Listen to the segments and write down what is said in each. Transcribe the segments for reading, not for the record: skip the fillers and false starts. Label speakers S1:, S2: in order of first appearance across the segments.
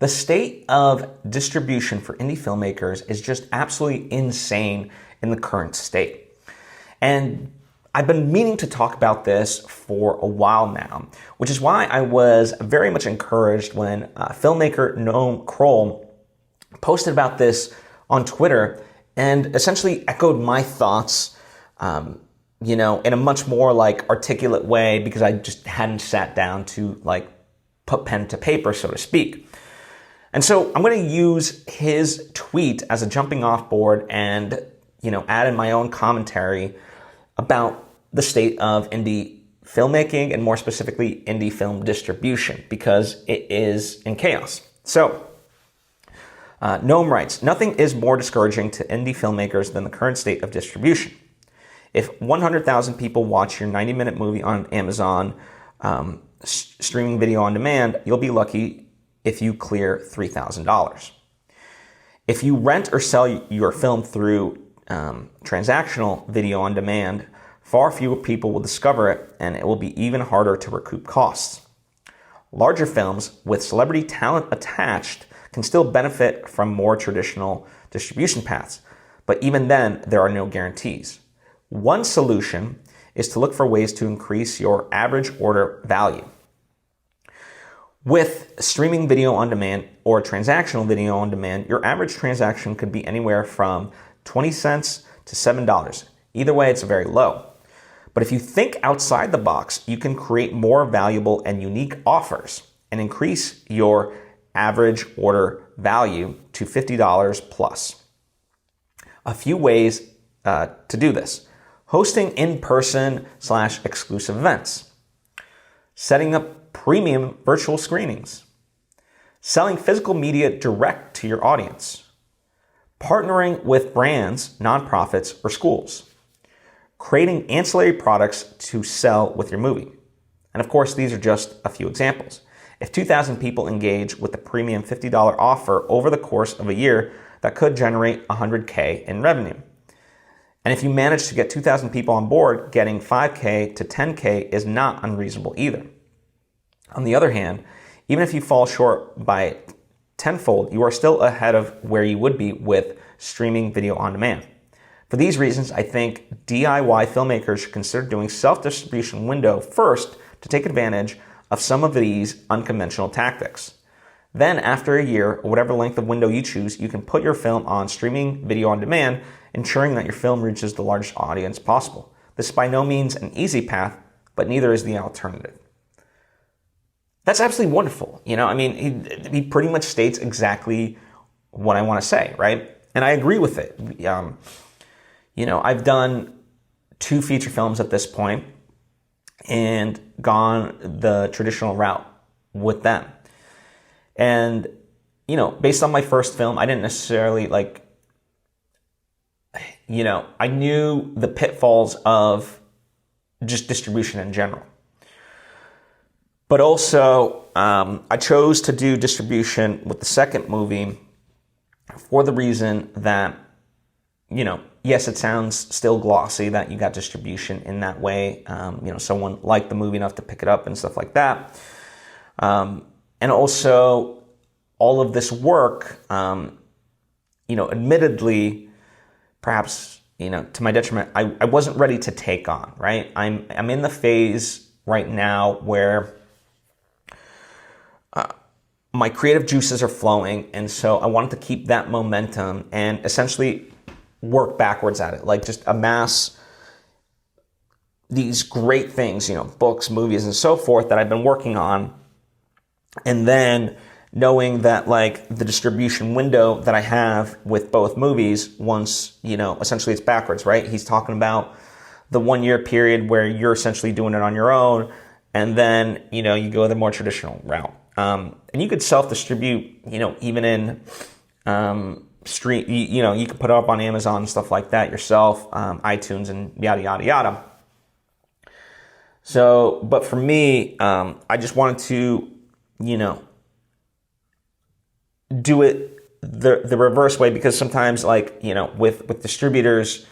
S1: The state of distribution for indie filmmakers is just absolutely insane in the current state. And I've been meaning to talk about this for a while now, which is why I was very much encouraged when filmmaker Noam Kroll posted about this on Twitter and essentially echoed my thoughts, in a much more articulate way, because I just hadn't sat down to put pen to paper, so to speak. And so I'm going to use his tweet as a jumping off board and, add in my own commentary about the state of indie filmmaking and more specifically indie film distribution, because it is in chaos. So Noam writes, "Nothing is more discouraging to indie filmmakers than the current state of distribution. If 100,000 people watch your 90-minute movie on Amazon streaming video on demand, you'll be lucky if you clear $3,000. If you rent or sell your film through transactional video on demand, far fewer people will discover it, and it will be even harder to recoup costs. Larger films with celebrity talent attached can still benefit from more traditional distribution paths, but even then, there are no guarantees. One solution is to look for ways to increase your average order value. With streaming video on demand or transactional video on demand, your average transaction could be anywhere from 20 cents to $7. Either way, it's very low. But if you think outside the box, you can create more valuable and unique offers and increase your average order value to $50 plus. A few ways to do this: hosting in-person / exclusive events, setting up premium virtual screenings, selling physical media direct to your audience, partnering with brands, nonprofits, or schools, creating ancillary products to sell with your movie. And of course, these are just a few examples. If 2,000 people engage with the premium $50 offer over the course of a year, that could generate $100K in revenue. And if you manage to get 2,000 people on board, getting $5K to $10K is not unreasonable either. On the other hand, even if you fall short by tenfold, you are still ahead of where you would be with streaming video on demand. For these reasons, I think DIY filmmakers should consider doing self-distribution window first to take advantage of some of these unconventional tactics. Then, after a year, or whatever length of window you choose, you can put your film on streaming video on demand, ensuring that your film reaches the largest audience possible. This is by no means an easy path, but neither is the alternative." That's absolutely wonderful. He pretty much states exactly what I want to say, right? And I agree with it. I've done 2 feature films at this point and gone the traditional route with them. And, based on my first film, I didn't necessarily I knew the pitfalls of just distribution in general. But also, I chose to do distribution with the second movie for the reason that, yes, it sounds still glossy that you got distribution in that way. Someone liked the movie enough to pick it up and stuff like that. And also, all of this work, admittedly, perhaps, to my detriment, I wasn't ready to take on, right? I'm in the phase right now where my creative juices are flowing, and so I wanted to keep that momentum and essentially work backwards at it, just amass these great things, books, movies, and so forth that I've been working on, and then knowing that the distribution window that I have with both movies, once, essentially it's backwards, right? He's talking about the 1-year period where you're essentially doing it on your own, and then, you go the more traditional route. And you could self-distribute, even in stream, you could put it up on Amazon and stuff like that yourself, iTunes and yada, yada, yada. So, but for me, I just wanted to, do it the reverse way, because sometimes with distributors,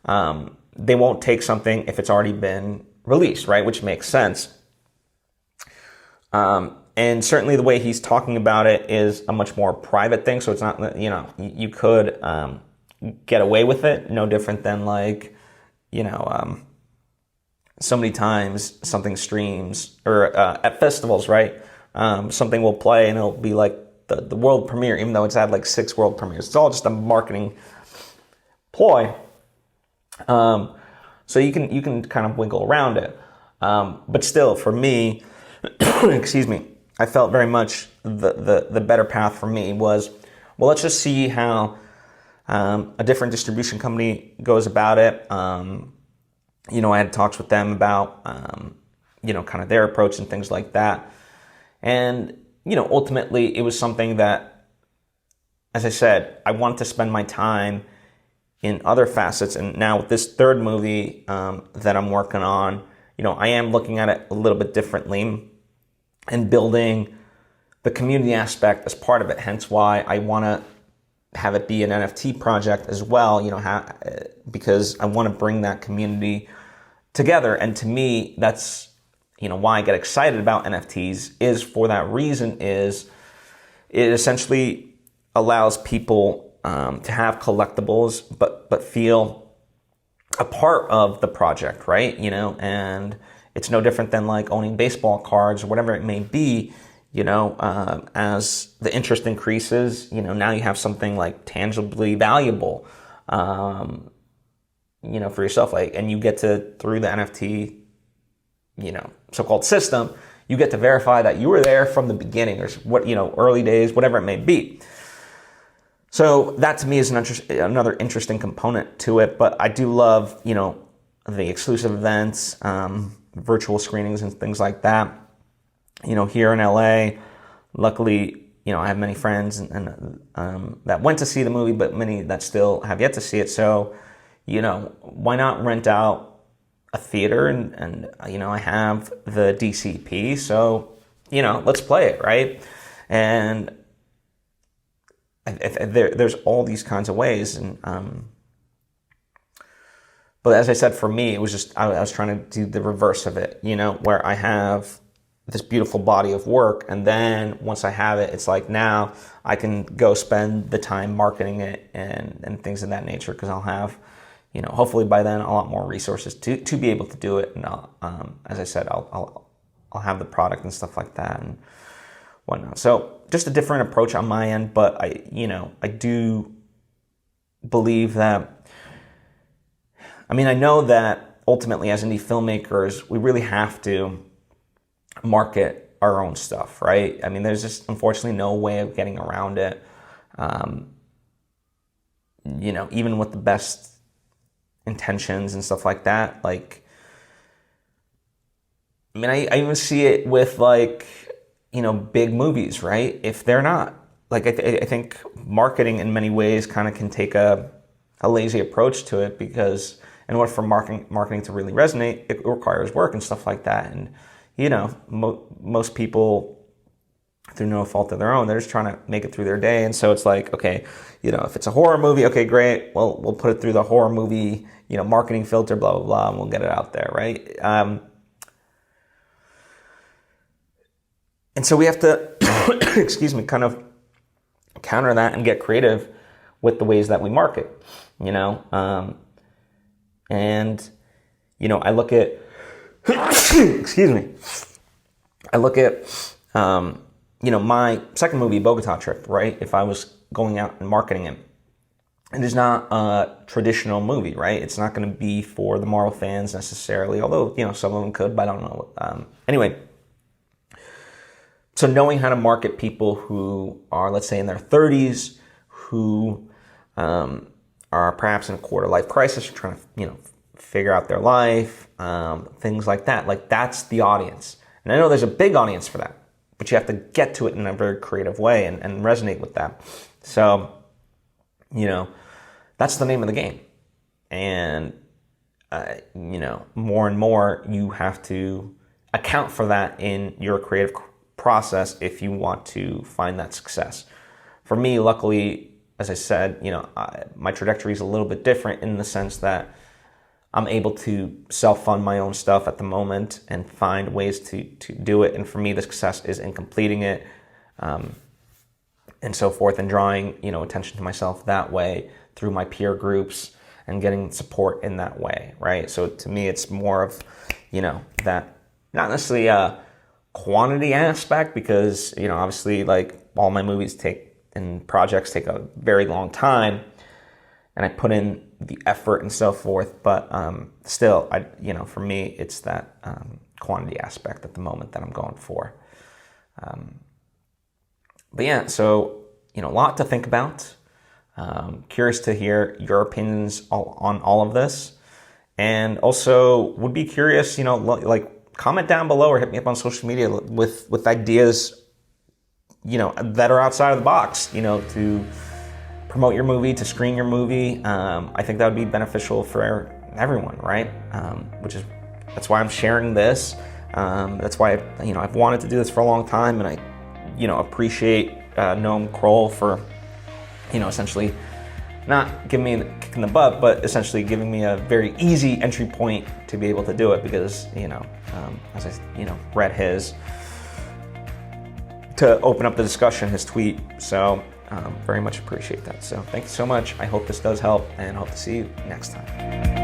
S1: they won't take something if it's already been released, right? Which makes sense. And certainly the way he's talking about it is a much more private thing. So it's not, you could get away with it. No different than like, so many times something streams or at festivals, right? Something will play and it'll be like the world premiere, even though it's had like 6 world premieres. It's all just a marketing ploy. So you can kind of wiggle around it. But still, for me, excuse me, I felt very much the better path for me was, well, let's just see how a different distribution company goes about it. I had talks with them about, kind of their approach and things like that. And, ultimately it was something that, as I said, I wanted to spend my time in other facets. And now with this third movie that I'm working on, I am looking at it a little bit differently and building the community aspect as part of it. Hence why I want to have it be an NFT project as well, because I want to bring that community together. And to me, that's, why I get excited about NFTs is for that reason is it essentially allows people to have collectibles, but feel a part of the project, right? And it's no different than like owning baseball cards or whatever it may be, as the interest increases, now you have something like tangibly valuable, for yourself, like, and you get to, through the NFT, so-called system, you get to verify that you were there from the beginning or what, early days, whatever it may be. So that to me is another interesting component to it. But I do love, the exclusive events, virtual screenings and things like that. Here in LA, luckily, I have many friends and that went to see the movie, but many that still have yet to see it. So, why not rent out a theater and I have the DCP, so, let's play it, right? And there's all these kinds of ways. And, but as I said, for me, it was just, I was trying to do the reverse of it, where I have this beautiful body of work. And then once I have it, it's like now I can go spend the time marketing it and things of that nature. Cause I'll have, hopefully by then a lot more resources to be able to do it. And as I said, I'll have the product and stuff like that and whatnot. So just a different approach on my end, but I do believe that, I know that ultimately as indie filmmakers, we really have to market our own stuff, right? There's just unfortunately no way of getting around it. Even with the best intentions and stuff like that, like, I even see it with like, big movies, right? If they're not, like, I think marketing in many ways kind of can take a lazy approach to it, because in order for marketing to really resonate, it requires work and stuff like that. And, most people, through no fault of their own, they're just trying to make it through their day. And so it's like, okay, if it's a horror movie, okay, great. Well, we'll put it through the horror movie, marketing filter, blah, blah, blah, and we'll get it out there, right? And so we have to, excuse me, kind of counter that and get creative with the ways that we market, and, I look at, excuse me, I look at, my second movie, Bogota Trip, right? If I was going out and marketing it, it is not a traditional movie, right? It's not going to be for the Marvel fans necessarily, although, some of them could, but I don't know. Anyway, so knowing how to market people who are, let's say, in their 30s, who are perhaps in a quarter life crisis, or trying to, figure out their life, things like that. Like, that's the audience. And I know there's a big audience for that, but you have to get to it in a very creative way and resonate with that. So, that's the name of the game. And, more and more you have to account for that in your creative process if you want to find that success. For me, luckily, as I said, my trajectory is a little bit different in the sense that I'm able to self-fund my own stuff at the moment and find ways to do it. And for me, the success is in completing it, and so forth, and drawing, attention to myself that way through my peer groups and getting support in that way, right? So to me, it's more of, that, not necessarily a quantity aspect, because, obviously, like, all my movies and projects take a very long time, and I put in the effort and so forth, but still, for me, it's that quantity aspect at the moment that I'm going for. But yeah, so, a lot to think about. Curious to hear your opinions on all of this. And also would be curious, like, comment down below or hit me up on social media with ideas, that are outside of the box, to promote your movie, to screen your movie. I think that would be beneficial for everyone, right? That's why I'm sharing this. That's why, I've wanted to do this for a long time, and I, appreciate Noam Kroll for, essentially not giving me a kick in the butt, but essentially giving me a very easy entry point to be able to do it, because, as I, read his, to open up the discussion, his tweet. So very much appreciate that. So thank you so much. I hope this does help, and hope to see you next time.